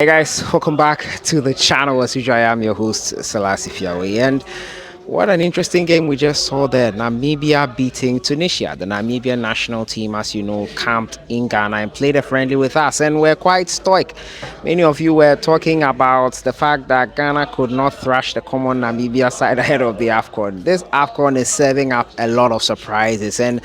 Hey guys, welcome back to the channel. As usual, I am your host, Selassie Fiawe. And what an interesting game we just saw there. Namibia beating Tunisia. The Namibian national team, as you know, camped in Ghana and played a friendly with us, and we're quite stoic. Many of you were talking about the fact that Ghana could not thrash the common Namibia side ahead of the AFCON. This AFCON is serving up a lot of surprises, and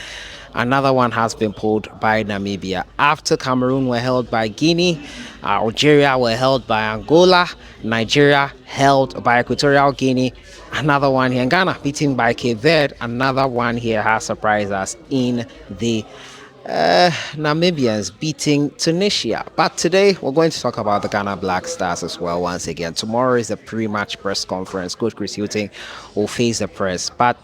another one has been pulled by Namibia. After Cameroon were held by Guinea, Algeria were held by Angola, Nigeria held by Equatorial Guinea. Another one here in Ghana, beaten by Cape Verde. Another one here has surprised us in the Namibians beating Tunisia. But today we're going to talk about the Ghana Black Stars as well once again. Tomorrow is the pre-match press conference. Coach Chris Hughton will face the press. But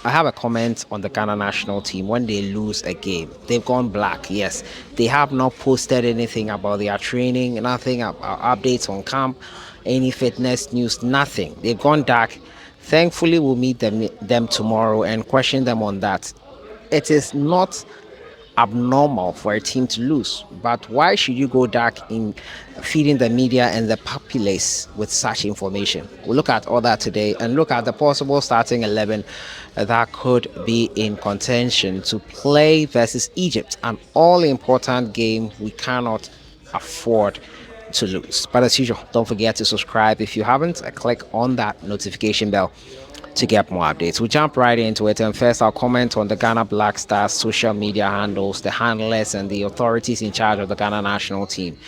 I have a comment on the Ghana national team when they lose a game. They've gone black, yes. They have not posted anything about their training, nothing about updates on camp, any fitness news, nothing. They've gone dark. Thankfully, we'll meet them tomorrow and question them on that. It is not abnormal for a team to lose. But why should you go dark in feeding the media and the populace with such information? We'll look at all that today and look at the possible starting 11 that could be in contention to play versus Egypt, an all important game we cannot afford to lose. But as usual, don't forget to subscribe if you haven't. Click on that notification bell to get more updates. We jump right into it, and first I'll comment on the Ghana Black Stars social media handles, the handlers, and the authorities in charge of the Ghana national team.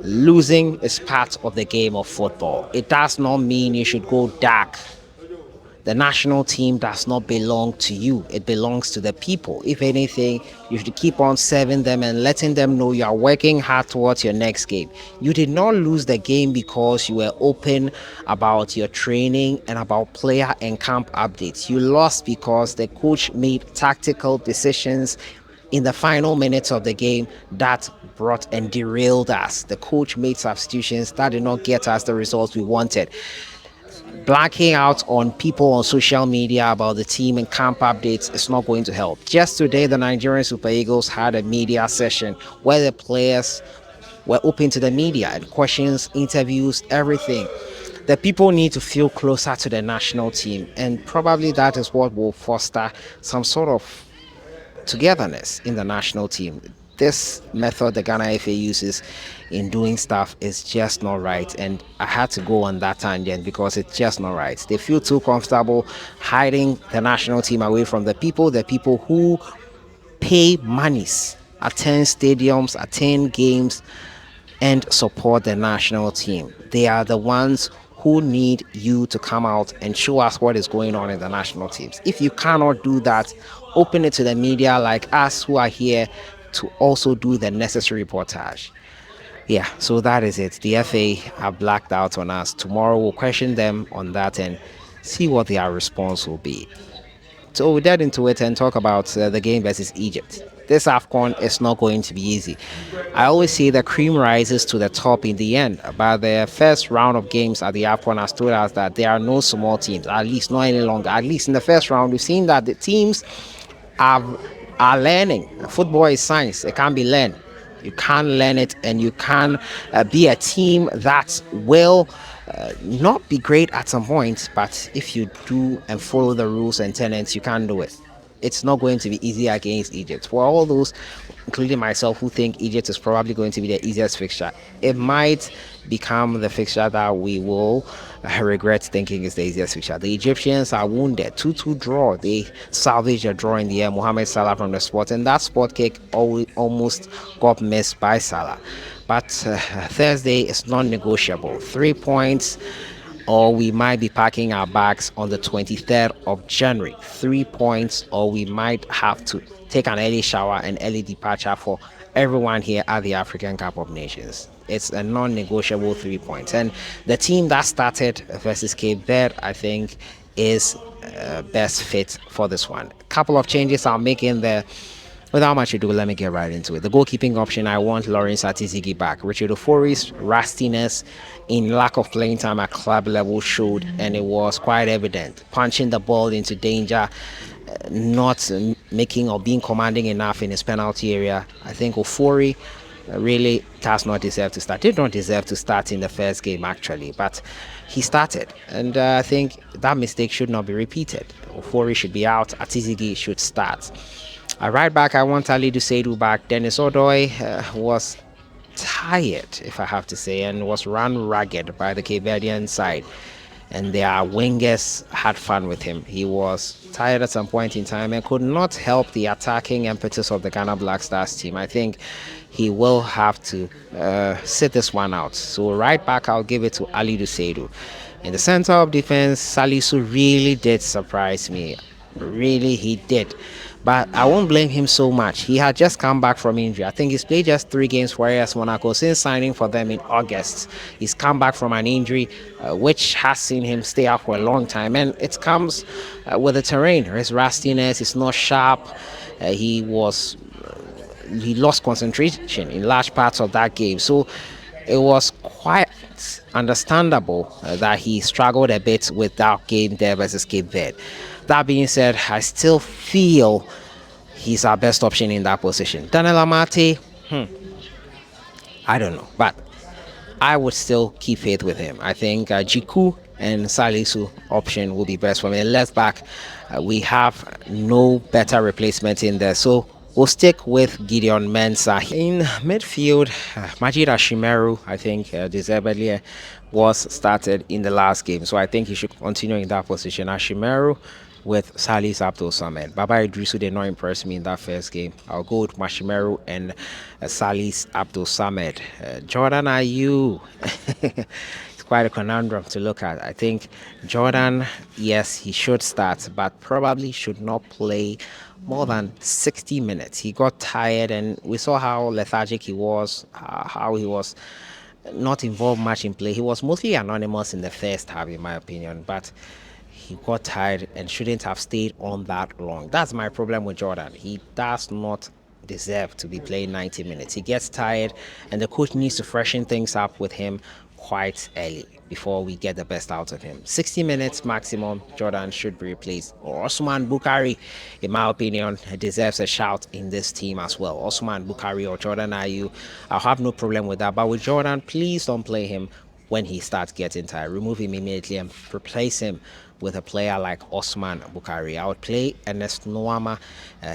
Losing is part of the game of football. It does not mean you should go dark. The national team does not belong to you. It belongs to the people. If anything, you should keep on serving them and letting them know you are working hard towards your next game. You did not lose the game because you were open about your training and about player and camp updates. You lost because the coach made tactical decisions in the final minutes of the game that brought and derailed us. The coach made substitutions that did not get us the results we wanted. Blacking out on people on social media about the team and camp updates is not going to help. Just today, the Nigerian Super Eagles had a media session where the players were open to the media and questions, interviews, everything. The people need to feel closer to the national team, and probably that is what will foster some sort of togetherness in the national team. This method the Ghana FA uses in doing stuff is just not right, and I had to go on that tangent because it's just not right. They feel too comfortable hiding the national team away from the people who pay monies, attend stadiums, attend games, and support the national team. They are the ones who need you to come out and show us what is going on in the national teams. If you cannot do that, open it to the media like us who are here to also do the necessary reportage. Yeah, so that is it. The FA have blacked out on us. Tomorrow we'll question them on that and see what their response will be. So we get into it and talk about the game versus Egypt. This AFCON is not going to be easy. I always say the cream rises to the top in the end, but the first round of games at the AFCON has told us that there are no small teams, at least not any longer. At least in the first round, we've seen that the teams are, are learning. Football is science, it can't be learned. You can't learn it, and you can be a team that will not be great at some point, but if you do and follow the rules and tenets, you can do it. It's not going to be easy against Egypt. For all those, including myself, who think Egypt is probably going to be the easiest fixture, it might become the fixture that we will regret thinking is the easiest fixture. The Egyptians are wounded. 2-2 draw. They salvaged a draw in the air. Mohamed Salah from the spot, and that spot kick almost got missed by Salah. But Thursday is non-negotiable. 3 points, or we might be packing our bags on the 23rd of January. 3 points, or we might have to take an early shower and early departure for everyone here at the African Cup of Nations. It's a non-negotiable 3 points. And the team that started versus Cape Verde, I think, is best fit for this one. A couple of changes I'll make in there. Without much ado, let me get right into it. The goalkeeping option, I want Lawrence Atizigi back. Richard Ofori's rustiness in lack of playing time at club level showed, and it was quite evident. Punching the ball into danger, not making or being commanding enough in his penalty area. I think Ofori really does not deserve to start. Did not deserve to start in the first game actually, but he started, and I think that mistake should not be repeated. Ofori should be out. Atizigi should start. Right back, I want Ali Duseidu back. Dennis Odoi was tired, if I have to say, and was run ragged by the Cape Verdean side. And their wingers had fun with him. He was tired at some point in time and could not help the attacking impetus of the Ghana Black Stars team. I think he will have to sit this one out. So right back, I'll give it to Ali Duseidu. In the center of defense, Salisu really did surprise me. Really, he did. But I won't blame him so much. He had just come back from injury. I think he's played just 3 games for AS Monaco since signing for them in August. He's come back from an injury, which has seen him stay out for a long time. And it comes with the terrain. His rustiness is not sharp. He lost concentration in large parts of that game. So it was quite understandable that he struggled a bit with that game there versus Cape Verde. That being said, I still feel he's our best option in that position. Daniel Amate, I don't know, but I would still keep faith with him. I think Jiku and Salisu option will be best for me. Left back, we have no better replacement in there, so we'll stick with Gideon Mensah. In midfield, Majid Ashimeru, I think, deservedly was started in the last game, so I think he should continue in that position. Ashimeru with Salis Abdul Samed. Baba Idrisu did not impress me in that first game. I'll go with Mashimeru and Salis Abdul Samed. Jordan Ayew. It's quite a conundrum to look at. I think Jordan, yes, he should start, but probably should not play more than 60 minutes. He got tired, and we saw how lethargic he was, how he was not involved much in play. He was mostly anonymous in the first half, in my opinion, but he got tired and shouldn't have stayed on that long. That's my problem with Jordan. He does not deserve to be playing 90 minutes. He gets tired, and the coach needs to freshen things up with him quite early before we get the best out of him. 60 minutes maximum, Jordan should be replaced. Or Osman Bukari, in my opinion, deserves a shout in this team as well. Osman Bukari or Jordan Ayew, I'll have no problem with that. But with Jordan, please don't play him when he starts getting tired. Remove him immediately and replace him with a player like Osman Bukari. I would play Ernest Noama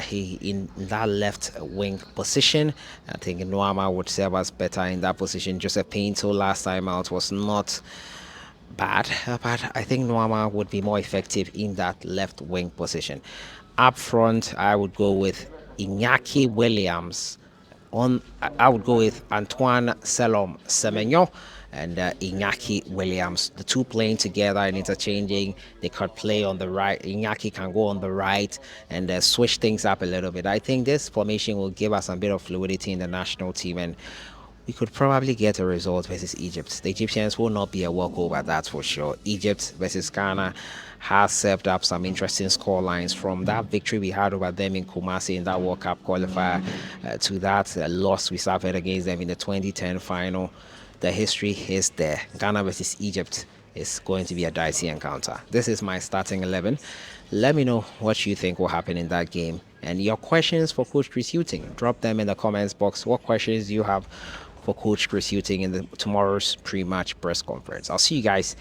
he in that left wing position. I think Noama would serve us better in that position. Joseph Painto last time out was not bad, but I think Noama would be more effective in that left wing position. Up front, I would go with Iñaki Williams. I would go with Antoine Selom Semenyo and Iñaki Williams. The two playing together and interchanging. They could play on the right. Iñaki can go on the right and switch things up a little bit. I think this formation will give us a bit of fluidity in the national team, and we could probably get a result versus Egypt. The Egyptians will not be a walkover, that's for sure. Egypt versus Ghana has served up some interesting score lines from that victory we had over them in Kumasi in that World Cup qualifier to that loss we suffered against them in the 2010 final. The history is there. Ghana versus Egypt is going to be a dicey encounter. This is my starting 11. Let me know what you think will happen in that game. And your questions for Coach Chris Hughting, drop them in the comments box. What questions do you have for Coach Chris Hughting in tomorrow's pre-match press conference? I'll see you guys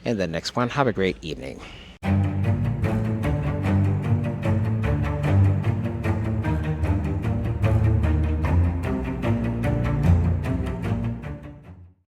in the next one. Have a great evening.